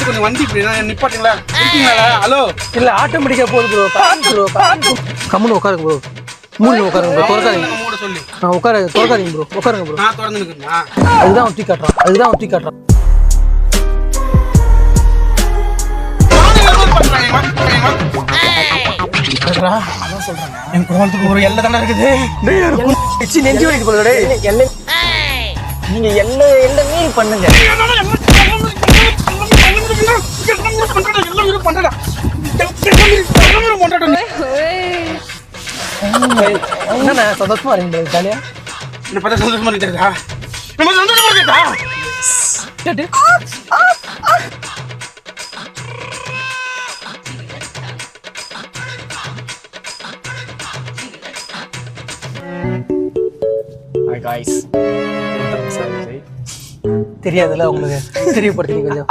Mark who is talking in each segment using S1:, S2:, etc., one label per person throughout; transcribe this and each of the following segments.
S1: கொஞ்சம் வண்டி நிப்பாட்டீங்களா? ஹலோ
S2: இல்ல ஆட்டோமேட்டிக்கா போகுது ப்ரோ. கம்முன்னு உட்காருங்க ப்ரோ. மூணு உட்காருங்க ப்ரோ. திறக்காதீங்க.
S1: சொல்லி
S2: திறக்காதீங்க ப்ரோ. உட்காருங்க ப்ரோ.
S1: நான் திறந்து நிக்கிறேனா?
S2: அதுதான் ஒட்டி காட்டுறான்.
S1: அதான் சொல்றேன். என் கோலத்துக்கு ஒரு எல்லை தானே இருக்குது.
S2: நெஞ்சு வலிக்கு போல
S3: நீங்க எல்லை மீறி பண்ணுங்க.
S2: என்ன சந்தோஷமா இருக்கீங்க ஜாலியா?
S1: என்ன பார்த்தா சந்தோஷமா இருக்கா? நம்ம சந்தோஷமா இருக்கா?
S3: காய்ஸ்
S2: தெரியாதுல்ல உங்களுக்கு, தெரியப்படுத்துறீங்க கொஞ்சம்.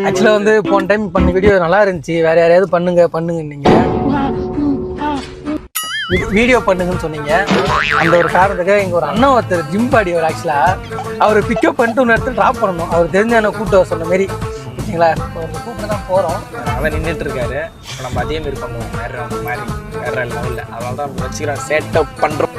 S2: ஆக்சுவலாக வந்து போன டைம் பண்ண வீடியோ நல்லா இருந்துச்சு. வேற யாரையாவது பண்ணுங்க நீங்க வீடியோ பண்ணுங்கன்னு சொன்னீங்க. அந்த ஒரு காரணத்துக்கு இங்கே ஒரு அண்ணன் ஒருத்தர் ஜிம் பாடி அவர் ஆக்சுவலாக அவர் பிக்கப் பண்ணிட்டு ஒன்று இடத்துல ட்ராப் பண்ணணும். அவர் தெரிஞ்ச அண்ணன் கூப்பிட்டு வர சொன்ன மாரி ஓகேங்களா? கூப்பிட்டு தான் போகிறோம்.
S3: அவன் நின்றுட்டு இருக்காரு. நம்ம அதே மாரி பண்ணுவோம். வேற லெவலில். அதனால தான் வச்சுக்கிறோம், செட்டப் பண்ணுறோம்.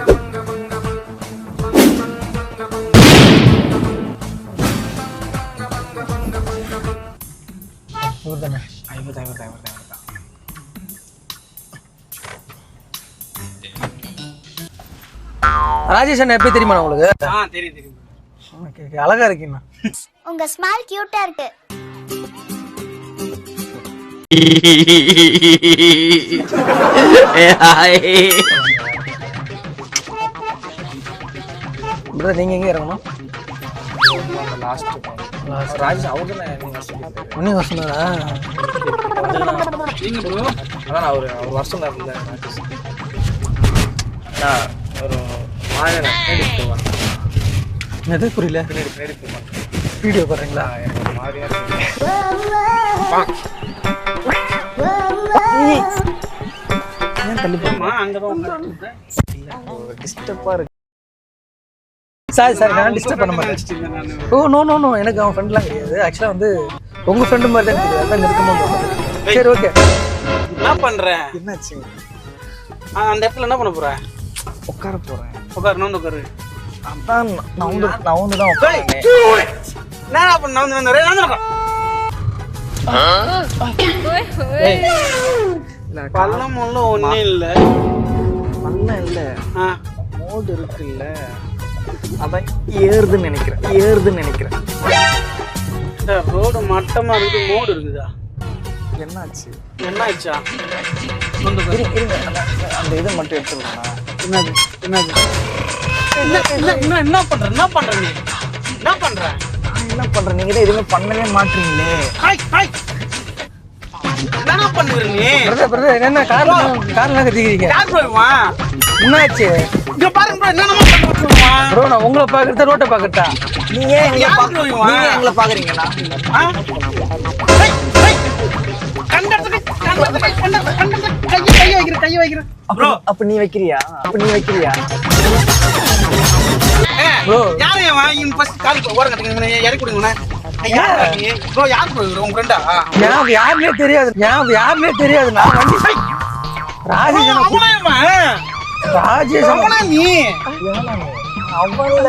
S2: ராஜேஷ் அண்ணா எப்படி தெரியுமா உங்களுக்கு?
S1: தெரியும்.
S2: ஓகே அழகா இருக்கீங்க.
S4: உங்க ஸ்மைல் கியூட்டா இருக்கு.
S2: நீங்க எங்க இறங்கணும்?
S3: ராஜேஷ் அவரு
S2: நீங்க சொன்னாரா?
S1: நீங்க ப்ரோ
S3: அதான் அவர் வருஷம் தான் இருந்தார். ராஜேஷ் ஒரு
S2: என்னது புரியல? வீடியோ போடுறீங்களா?
S3: எனக்கு ஒரு மாதிரியா டிஸ்டர்பா இருக்கு.
S2: சார் நான் டிஸ்டர்ப் பண்ண மாட்டேன். ஓ நோ எனக்கு அவன் ஃப்ரெண்ட்லாம் கிடையாது. ஆக்சுவலாக வந்து உங்க ஃப்ரெண்டு மாதிரி தான் தெரியாது. அதான் நெருக்கமாக. சரி ஓகே.
S1: என்ன பண்ற?
S2: என்னாச்சு?
S1: அந்த இடத்துல என்ன பண்ண போற?
S2: உட்கார போறேன்.
S1: உட்காரு.
S2: அதான் நான் வந்து தான் உட்காரேன்.
S1: என்ன பண்ண? பள்ளம் ஒன்றும் இல்லை.
S2: பண்ண இல்லை, மோடு இருக்குல்ல, அதான் ஏறுதுன்னு நினைக்கிறேன்.
S1: ரோடு மட்டமா இருக்கு, மோடு இருக்குதா?
S2: என்னாச்சு?
S1: என்னாச்சா?
S2: இருங்க அந்த இதை மட்டும் எடுத்துக்கோண்ணா. என்னது
S1: என்ன பண்ற நீ? என்ன பண்ற?
S2: என்ன பண்றேன்? நீங்க தான் எதுவுமே பண்ணவே மாட்டீங்களே.
S1: என்ன பண்ணுவீங்க நீ?
S2: பிரதர் என்ன கார்ல கத்திக்கிறீங்க?
S1: யார் போய்வா?
S2: என்னாச்சு?
S1: இங்க பாருங்க ப்ரோ, என்னமா பண்ணுவா?
S2: ப்ரோ நான் உங்களை பாக்குறதா ரோட்டை பாக்குறதா?
S3: நீங்க எங்களை பாக்குறீங்களா?
S1: கைய வைக்கிறேன் ப்ரோ.
S3: அப்ப நீ வைக்கிறியா?
S2: ப்ரோ
S1: யாரையா வாங்கி ஃபர்ஸ்ட் கால் ஓர கட்டிங்க இறக்கி கொடுங்க. ப்ரோ யார் ப்ரோ உங்க ஃப்ரெண்டா?
S2: யாருமே தெரியாது. நான் வண்டி ராஜேஷ்
S1: அவனா நீ?
S3: அவன்ல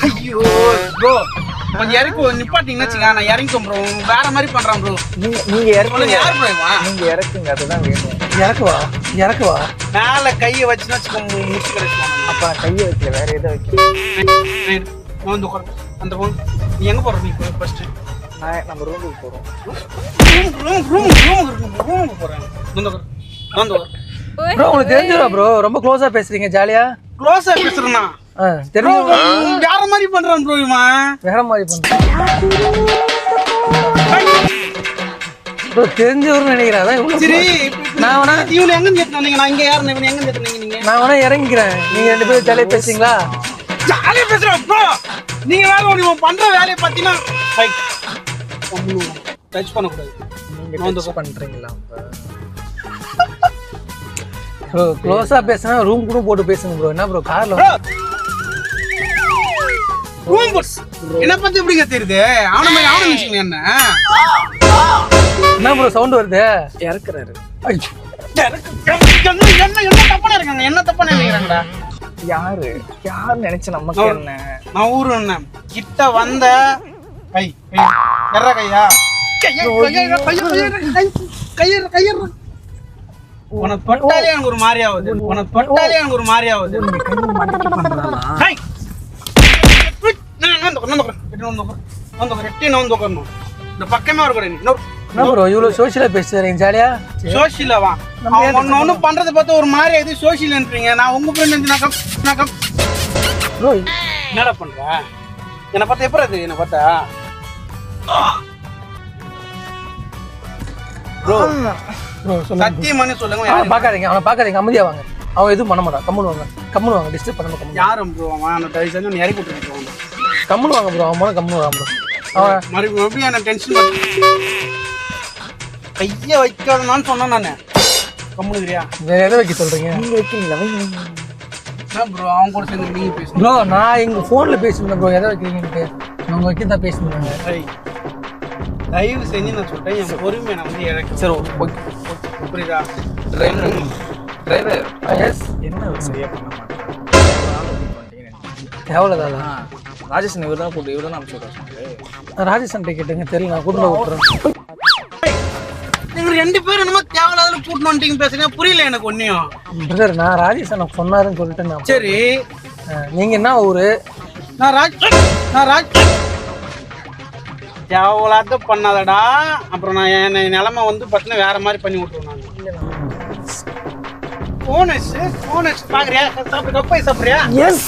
S1: ஐயோ ப்ரோ கொஞ்சம் இறக்கி நிப்பாட்டிங்கன்னு வச்சுக்க. நான் இறங்கிக்கோம் ப்ரோ. வேற மாதிரி பண்றான் ப்ரோ.
S3: நீங்க இறக்குங்க.
S1: யார் ப்ரோ இவன்?
S3: நீங்க இறக்குங்க, அதுதான் வேணும்.
S2: இறக்குவா
S1: மேல கையை வச்சுன்னு வச்சுக்கோ, முடிச்சு கிடைச்சுவாங்க.
S3: அப்ப நான் கையை வைக்கல, வேற ஏதோ வைக்க.
S1: வந்து உட்காரு. அந்த போன் நீ எங்க போற? நீ ஃபர்ஸ்ட்
S3: நம்ம ரூமுக்கு போறோம்.
S1: ரூமுக்கு போறேன். வந்து
S2: ப்ரோ உங்களுக்கு தெரிஞ்சுடா ப்ரோ. ரொம்ப க்ளோஸா பேசுறீங்க. ஜாலியா
S1: க்ளோஸா பேசுறேன்னா
S2: தெரியும்.
S1: வேற மாதிரி பண்றான் ப்ரோ இவன்.
S2: வேற மாதிரி பண்றான் ப்ரோ. தெரிஞ்சவர்னு நினைக்கிறேன்.
S1: சரி
S2: நான் வேணா
S1: இவனை எங்க சேர்த்துனீங்க? நான் இங்க யாரு? இவனை எங்க சேர்த்துனீங்க நீங்க?
S2: நான் வேணா இறங்கிக்கிறேன். நீங்க ரெண்டு பேரும் ஜாலியா பேசுறீங்களா?
S1: ஜாலியா பேசுறேன் ப்ரோ. நீங்க வேற ஒண்ணு பண்ற வேலையை பாத்தீங்கன்னா டச் பண்ண கூடாது.
S3: நீங்க டச் பண்றீங்களா?
S2: ப்ரோ க்ளோஸா பேசினா ரூம் கூட போட்டு பேசுங்க ப்ரோ. என்ன ப்ரோ கார்ல
S1: என்ன பத்தி எப்படிங்க தெரியுது? அவன மாதிரி அவன நினைச்சீங்க என்ன?
S2: என்ன ப்ரோ சவுண்ட் வருது?
S3: இறக்குறாரு.
S1: என்ன தப்பா இருக்காங்க? என்ன தப்பா நினைக்கிறாங்கடா?
S3: யாரு நினைச்சு நமக்கு என்ன?
S1: நான் ஊரு என்ன கிட்ட வந்த கை எற கையா கையற உனக்கு தொட்டாலே எனக்கு ஒரு மாதிரி ஆகுது. இந்த பக்கமே வரக்கூடாது.
S2: என்ன ப்ரோ இவ்வளவு சோஷியலா பேசுறீங்க? ஜாலியா
S1: சோஷியலவா ஒன்னு பண்றது பார்த்தா ஒரு மாதிரி இது சோஷியல்ன்றீங்க. நான் உங்க ஃப்ரெண்ட்
S2: ப்ரோ
S1: என்னடா பண்ற? என்ன பார்த்தா எப்படி அது? என்ன பார்த்தா ப்ரோ
S2: ப்ரோ சொல்லுங்க.
S1: சத்தியமானே சொல்லுங்க.
S2: அவனை பார்க்காதீங்க அமைதியா வாங்க. அவன் எதுவும் பண்ண மாட்டான். கம்முனு வாங்க டிஸ்டர்ப் பண்ண மாட்டான்.
S1: யாரும் ப்ரோ அவன் தயவு செஞ்சு இறக்கி விட்டுருக்கோம்.
S2: கம்முனு வாங்க ப்ரோ. அவன் கம்முனு வாங்க ப்ரோ. அவன்
S1: மறுபடியும் என்ன டென்ஷன் கைய வைக்காதனான்னு சொன்னேன் நானு. கம்முனுக்கிறியா?
S2: எதை வைக்க சொல்றீங்க?
S3: நீங்க வைக்கிறீங்களா?
S1: என்ன ப்ரோ அவன் கூட சேர்ந்து நீங்க பேசுங்க
S2: ப்ரோ. நான் எங்க போன்ல பேசிருந்தேன் ப்ரோ. எதை வைக்கிறீங்கன்னு அவங்க வைக்க தான் பேசிருந்தாங்க.
S1: தயவு செஞ்சு நான் சொல்றேன் என் பொறுமையை நான் வந்து இழக்க.
S3: சரி
S1: புரியுதா?
S3: Driver
S2: yes.
S3: என்ன சரியா பண்ண மாட்டேன்.
S2: எவ்வளோதானா?
S3: ராஜேஷ் இவர் தான் கூட்டு, இவர் தான் அனுப்பிச்சு விடுறாரு.
S2: ராஜேஷன் கேட்டுங்க தெரியல. நான் கூட்டில் விட்டுறேன்.
S1: நீங்க ரெண்டு பேரும் என்னமோ தேவையில்லாத கூட்டு வந்துட்டீங்க பேசுறீங்க. புரியல எனக்கு ஒன்னையும்.
S2: பிரதர் நான் ராஜேஷ் அண்ணன் சொன்னாருன்னு சொல்லிட்டு நான்
S1: சரி
S2: நீங்க என்ன ஊரு?
S1: நான் ராஜ் தேவையில்லாத பண்ணாதடா. அப்புறம் நான் என் நிலைமை வந்து பார்த்தீங்கன்னா வேற மாதிரி பண்ணி விட்டுருவேன். பாக்குறியா? கப்பை சாப்பிடுறியா?
S2: எஸ்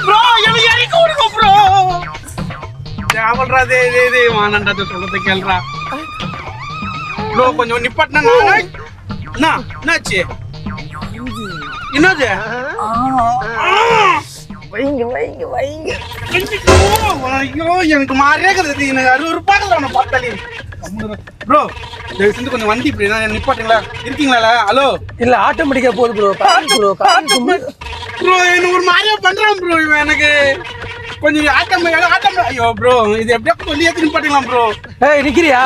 S1: ப்ரோ எனக்கு இறக்கி விடுங்க ப்ரோ. தேவல்றாதே இது வானன்றது சொல்றதை கேள்றா ப்ரோ. கொஞ்சம் நிப்பாட்டினா என்னாச்சு? என்னது? ஐயோ எனக்கு மாறியே கிடையாது. எனக்கு 60 ரூபாய் அவனை பார்த்தாலே ப்ரோ. கொஞ்சம் வண்டி இப்படி நிப்பாட்டுங்களா? இருக்கீங்களா? ஹலோ
S2: இல்ல ஆட்டோமேட்டிக்கா போகுது ப்ரோ.
S1: ப்ரோ என்ன ஒரு மாதிரியா பண்றான் ப்ரோ இவன். எனக்கு கொஞ்சம் ஆட்டம். ஐயோ ப்ரோ இது எப்படியா சொல்லி ஏற்றி நிப்பாட்டிக்கலாம் ப்ரோ.
S2: ஏய் நிக்கிறியா?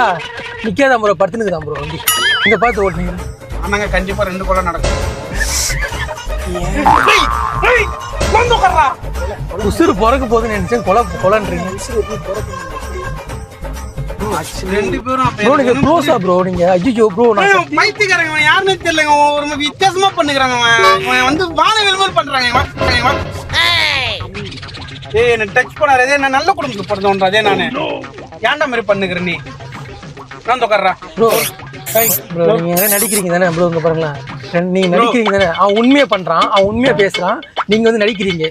S2: நிக்காதான் ப்ரோ. படுத்துனுக்குதான் ப்ரோ வண்டி. இங்க பார்த்து ஓட்டுனீங்க.
S1: ஆனாங்க கண்டிப்பா 2 கொலை நடக்கும்.
S2: உசுறு பிறக்க போகுதுன்னு நினைச்சேன். கொலைன்றீங்க.
S1: 2 பேரும்
S2: ப்ரோ நீங்க க்ளோஸா ப்ரோ? நீங்க ஐயோ ப்ரோ நான்
S1: பைத்தியக்காரங்க யாருன்னு தெரியலங்க. ஒரு வித்தியாசமா பண்ணுகிறாங்க. அவன் வந்து வானவில் மாதிரி பண்றாங்க. ஏய் என்ன டச் பண்ணாதே. நான் நல்ல குடும்பத்துக்கு பிறந்தவன்றதே நானு. ஏன்டா மாதிரி பண்ணுகிறேன் நீ? நான் உட்கார்றா
S2: ப்ரோ. ப்ரோ நீங்க நடிக்கிறீங்க தானே ப்ரோ? இங்க பாருங்களேன். நீங்க நடிக்கிறீங்க தானே? அவன் உண்மையா பண்றான். அவன் உண்மையா பேசுறான். நீங்க வந்து நடிக்கிறீங்க.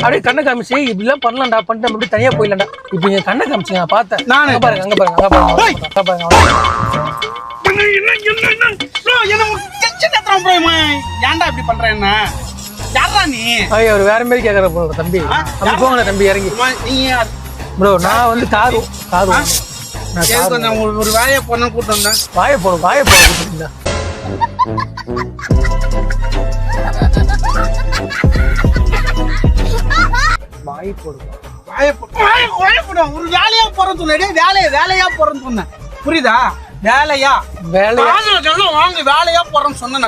S2: அப்படியே கண்ணை காமிச்சு இப்படிலாம் பண்ணலாம்டா பண்ணிட்டு அப்படி தனியா போயிடலாம்டா. இப்ப நீங்க கண்ணை காமிச்சு நான் பார்த்தேன்.
S1: நானு
S2: பாருங்க அங்க பாருங்க
S1: ஏன்டா இப்படி பண்ற? என்ன யாரா நீ?
S2: அவர் வேற மாதிரி கேக்குற ப்ரோ. தம்பி அப்படி போங்க தம்பி இறங்கி. ப்ரோ நான் வந்து காரு
S1: கொஞ்சம் ஒரு வேலையை போன கூட்டம் வந்தேன்.
S2: வாய போடும் கூப்பிட்டீங்களா?
S1: ஒரு வேலையா போறேன்னு சொன்னேன். வேலையா போறேன்னு சொன்னேன். புரியுதா? வேலையா வாங்க வேலையா போறேன்னு சொன்னேன்.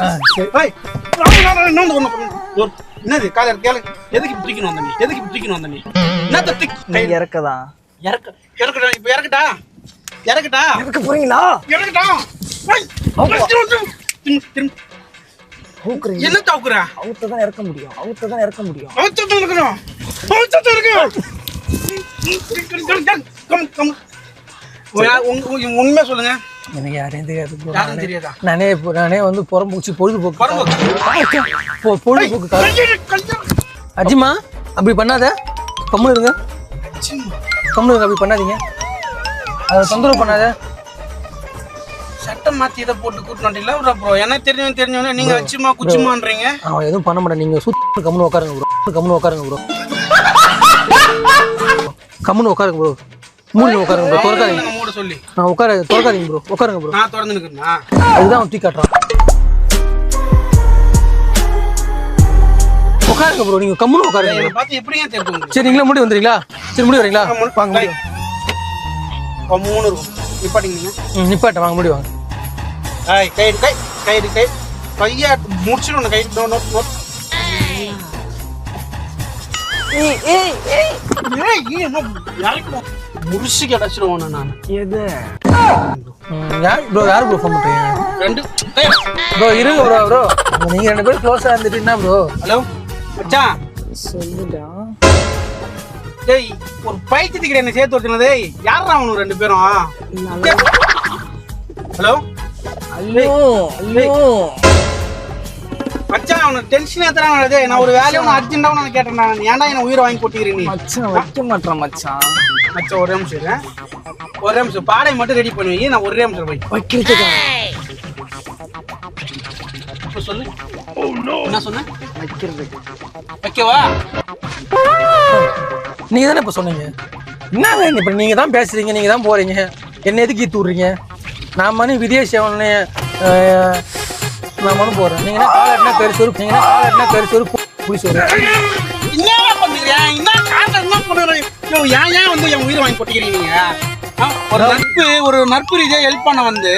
S1: என்னது காதல் கேளு. எதுக்கு பிடிக்கணும் வந்த நீ? என்ன
S3: இறக்கதான்
S1: இறக்கட்டா? இப்ப இறக்கட்டா
S3: இறக்க போறீங்களா?
S1: இறக்கட்டா? என்ன தாக்குற?
S3: அவுத்ததான் இறக்க முடியும்.
S1: உண்மையா சொல்லுங்க.
S2: எனக்கு யாரையும்
S1: யாரும் தெரியாதா?
S2: நானே வந்து புறம்பூச்சி பொழுதுபோக்கு. அஜிமா அப்படி பண்ணாத. கம்முனு இருங்க. அப்படி பண்ணாதீங்க. அதை தொந்தரவு பண்ணாத.
S1: சட்டம் மாத்தி இதை போட்டு கூட்டினா ப்ரோ. எனக்கு தெரிஞ்சவனே நீங்க வச்சுமா குச்சுமான்றீங்க.
S2: அவன் எதுவும் பண்ண மாட்டேன். நீங்க சுத்தி கம்முனு உட்காருங்க ப்ரோ. கம்முனு உட்காருங்க ப்ரோ. மூணு உட்காருங்க ப்ரோ. திறக்காதீங்க.
S1: மூட சொல்லி
S2: நான் திறக்காதீங்க ப்ரோ. உட்காருங்க ப்ரோ.
S1: நான் திறந்து நிக்கிறேனா?
S2: அதுதான் அவன் தூக்கி காட்டுறான். உட்காருங்க ப்ரோ, நீங்க கம்முன்னு உட்காருங்க.
S1: என்னை பார்த்து எப்படிங்க தெரியும்?
S2: சரி நீங்களே முடி வந்துறீங்களா? சரி முடி வரீங்களா? வாங்க முடி.
S1: கம்முன்னு இருக்கும். நிப்பாட்டிங்க.
S2: நிப்பாட்ட வாங்க முடி வாங்க.
S1: கயிறு கையா முடிச்சிடும். கை நோட் முடிச்சு கிடைச்சிருவோம் நான்.
S3: எது
S2: ப்ரோ யாரு ப்ரோ ஃபோன் பண்றீங்க?
S1: ரெண்டு
S2: ப்ரோ இருங்க ப்ரோ நீங்க 2 பேரும் க்ளோஸா இருந்துட்டு என்ன ப்ரோ?
S1: ஹலோ மச்சான்
S3: சொல்லுடா.
S1: டேய் ஒரு பைத்தியத்துக்கு என்ன சேர்த்து வச்சனே. டேய் யாரா அவனு 2 பேரும்? ஹலோ
S3: ஹலோ
S1: மச்சான் அவனுக்கு டென்ஷன் ஏத்துறான். டேய் நான் ஒரு வேலையை ஒன்று அர்ஜென்ட்டா ஒன்று கேட்டேன். நான் ஏன்டா என்ன உயிரை வாங்கி கொட்டிக்கிறேன் நீ?
S3: மச்சான் வைக்க மாட்டான் மச்சான்.
S1: மச்சான் ஒரே நிமிஷம் பாடை மட்டும் ரெடி பண்ணுவீங்க. நான் ஒரே நிமிஷம் போய்
S3: வைக்கிறதுக்கா?
S1: இப்ப சொல்லு. என்ன சொன்ன?
S3: வைக்கிறதுக்கு.
S1: வைக்கவா?
S2: நீங்க தானே இப்ப சொன்னீங்க. என்னங்க இப்ப நீங்க தான் பேசுறீங்க, நீங்க தான் போறீங்க, என்ன எதுக்கு ஈத்து விடுறீங்க? நான் மணி விதேஷ் அவனே நான் மனு போறேன். நீங்க கால எட்டனா பேர் சொரு, நீங்க கால எட்டனா பேர் சொரு புடி சொல்றேன்.
S1: என்ன பண்றீங்க? என்ன காரணம் என்ன பண்றீங்க? ஏன் வந்து என் உயிரை வாங்கி கொட்டிக்கிறீங்க நீங்க? ஒரு நட்பு ரீதியா ஹெல்ப் பண்ண வந்து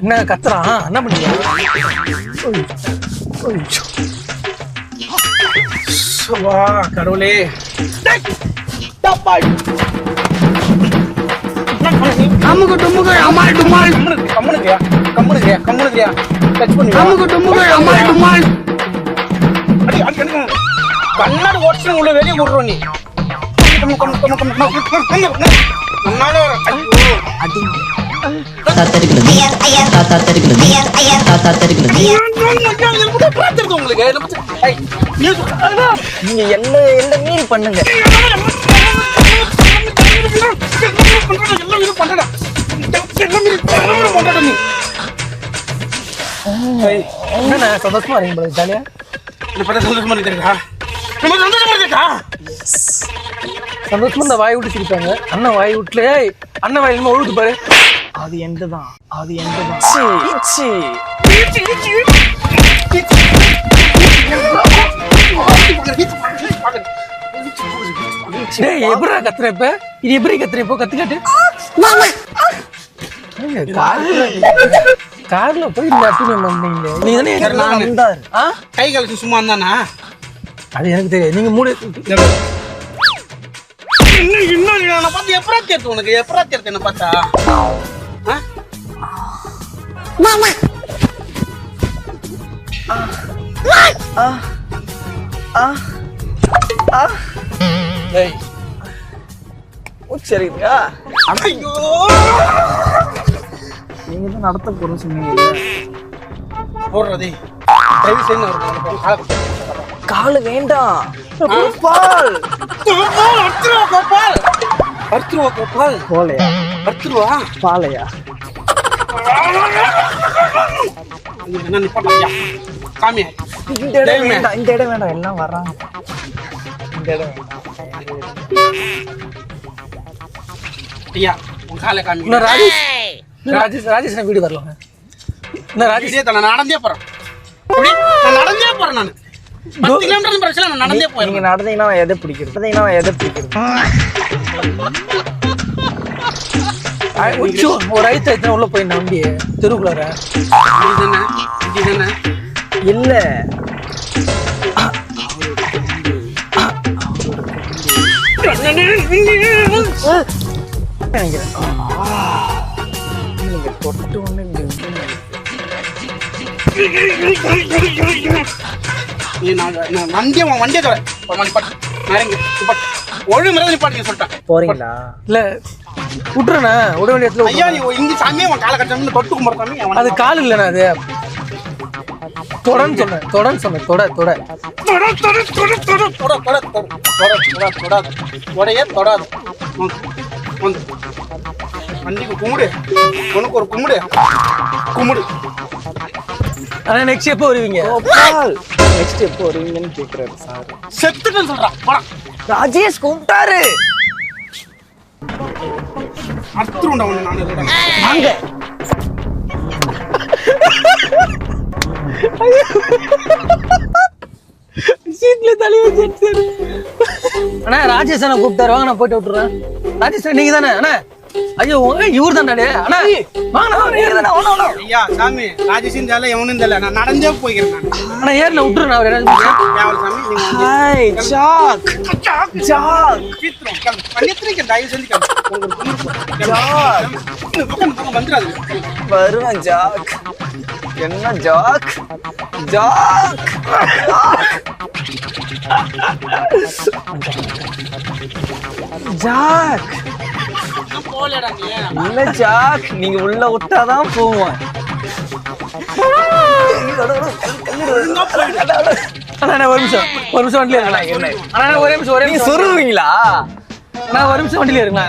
S2: என்ன கத்துறான்? என்ன பண்ணீங்க?
S1: கடவுளே அம்முக்கு டும்முக்கு அம்மாள் டும்மாள். கம்முனுக்கியா டச் பண்ணி அம்முக்கு டும்முக்கு அம்மாள் டும்மாள். கண்ணாடி ஓட்ஸ் உள்ள வெளியே விடுறோம் நீ.
S3: நீங்க என்ன மீறி பண்ணுங்க.
S2: என்ன சந்தோஷமா இருக்கீங்க போல ஜாலியா? சந்தோஷமா இந்த வாய் விட்டு சிரிப்பாங்க. அண்ணன் வாய் விட்டுல அண்ணன் வாயிலுமே ஒழுகுது பாரு.
S3: அது எந்ததான்
S2: டேய் எப்படிடா கத்துற? இப்ப இது எப்படி கத்துற? இப்போ கத்துக்காட்டு. கார்ல போய் இந்த அட்டுமே வந்தீங்க. நீங்க தானே
S1: கை கழிச்சு சும்மா இருந்தானா?
S2: அது எனக்கு தெரியாது. நீங்க மூணு
S1: என்ன பார்த்து எப்பரா தேர்த்து? உனக்கு எப்பரா தேர்த்து என்ன பார்த்தா?
S3: சரிங்களா?
S1: ஐயோ
S3: நீங்க தான் நடத்த போறோம் சொன்னீங்க.
S1: போடுறதே
S3: காலு வேண்டாம். கோபால் போலையா? பாலையா?
S1: என்ன நிப்பாட்டியா சாமி?
S3: இந்த இடம் வேண்டாம், இந்த இடம் வேண்டாம். எல்லாம் வர்றாங்க. இந்த இடம்
S1: ஐயா உன் காலை காமி.
S2: ராஜேஷ் வீடு வரலாம்.
S1: நான் நடந்தே போறேன். நான் நடந்தே போறேன். நான் 10 கிலோமீட்டர் பிரச்சனை. நான் நடந்தே போறேன்.
S3: நீங்க நடந்தீங்கன்னா நான் எதை பிடிக்கிறது?
S2: ஒரு ஐத்த எத்தனை உள்ள போயிருந்தேன் வண்டி தெருக்குள்ளார.
S1: இதுதானே
S3: இல்ல நீங்க தொட்டு ஒண்ணு
S1: வண்டியை ஒழு முறை நிப்பாட்டிங்க சொல்லிட்டேன்.
S3: போறீங்களா?
S2: இல்ல விட்டுறேண்ணா விட வேண்டிய இடத்துல
S1: ஐயா நீ இங்க சாமியே உன் காலை கட்ட தொட்டு கும்பிட சாமி.
S2: அது கால் இல்லைண்ணா. அது தொடன்னு சொன்னேன்.
S1: தொடையே தொடாது. வண்டிக்கு கும்பிடு. உனக்கு ஒரு கும்பிடு.
S2: ஆனா நெக்ஸ்ட் எப்போ வருவீங்க?
S3: நெக்ஸ்ட் எப்போ வருவீங்கன்னு கேக்குறாரு சார்.
S1: செத்துட்டேன்னு சொல்றான்.
S3: ராஜேஷ் கூப்பிட்டாரு.
S1: அர்த்தம் ஒண்ணு
S3: வாங்க.
S2: அண்ணா ராஜேஷ் அண்ணா கூப்பிட்டாரு வாங்க நான் போயிட்டு விட்டுறேன். ராஜேஷ் நீங்க தானே அண்ணா? ஐயோ இவர் தானே அண்ணா வாங்க நீங்க தானே
S1: ஐயா சாமி ராஜேஷன் தெரியல எவனும் தெரியல நான் நடந்தே போய்க்கிறேன் நான்.
S2: அண்ணா ஏறின விட்டுறேன் அவர் என்ன
S1: கேவல சாமி நீங்க
S3: ஹாய் ஜாக் ஜாக்
S1: சீக்கிரம் கிளம்பு. பண்ணித்திரிக்க தயவு செஞ்சு கிளம்பு. உங்களுக்கு வந்துடாது.
S3: வருவேன் ஜாக். என்ன ஜாக் ஜாக் ஜாக்
S1: போலடா நீ.
S3: இல்ல ஜாக், நீங்க உள்ள விட்டாதான் போவேன்.
S2: அண்ணா ஒரு நிமிஷம் வண்டியில இருங்களா அண்ணா ஒரே நிமிஷம்
S3: நீங்க சொருவீங்களா?
S2: அண்ணா ஒரு நிமிஷம் வண்டியில இருங்களா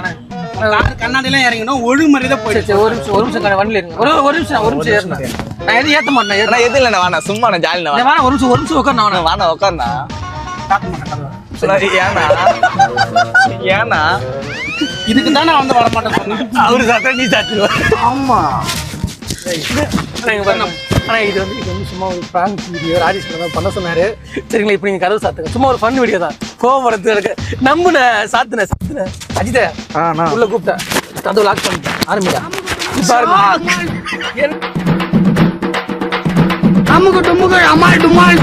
S2: அண்ணா
S1: கண்ணாடி எல்லாம் இறங்கணும் ஒழுங்கு மரியாதை போயிடுச்சு.
S2: சரி ஒரு நிமிஷம் வண்டியில இருங்க ஒரு நிமிஷம் ஏறினா நான் எதுவும் ஏத்த மாட்டேன்
S3: நான் எது இல்ல வேணா சும்மா நான் ஜாலி நான்
S2: வேணா ஒரு நிமிஷம் உட்கார்
S3: வேணா உட்கார்னா ஏன்னா
S1: இதுக்கு தான் நான் வந்து வரமாட்டேன் சொன்னேன்.
S2: அவரு சாத்தா நீ சாத்துருவா
S3: ஆமா
S2: ஆனா இது வந்து சும்மா ஒரு பிராங்க் வீடியோ ராஜேஷ் பண்ண சொன்னாரு. சரிங்களா இப்போ நீங்க கதவு சாத்துங்க. சும்மா ஒரு ஃபன் வீடியோ தான். கோவம் வரது எனக்கு நம்புன சாத்துன அஜித உள்ள கூப்பிட்டேன் கதவு லாக் பண்ணிட்டேன் ஆரம்பிடா
S1: அமுகு டுமுகு அமால் டுமால்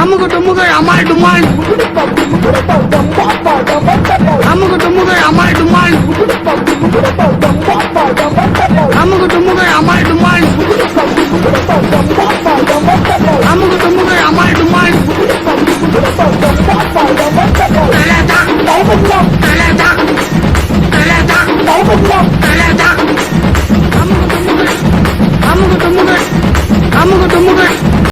S1: அமுகு டுமுகு அமால் டுமால் அமுகு டுமுகு அமால் டுமால் அமுகு டுமுகு அமால் டுமால் அமுகு டுமுகு அமால் டுமால் அமுகு டுமுகு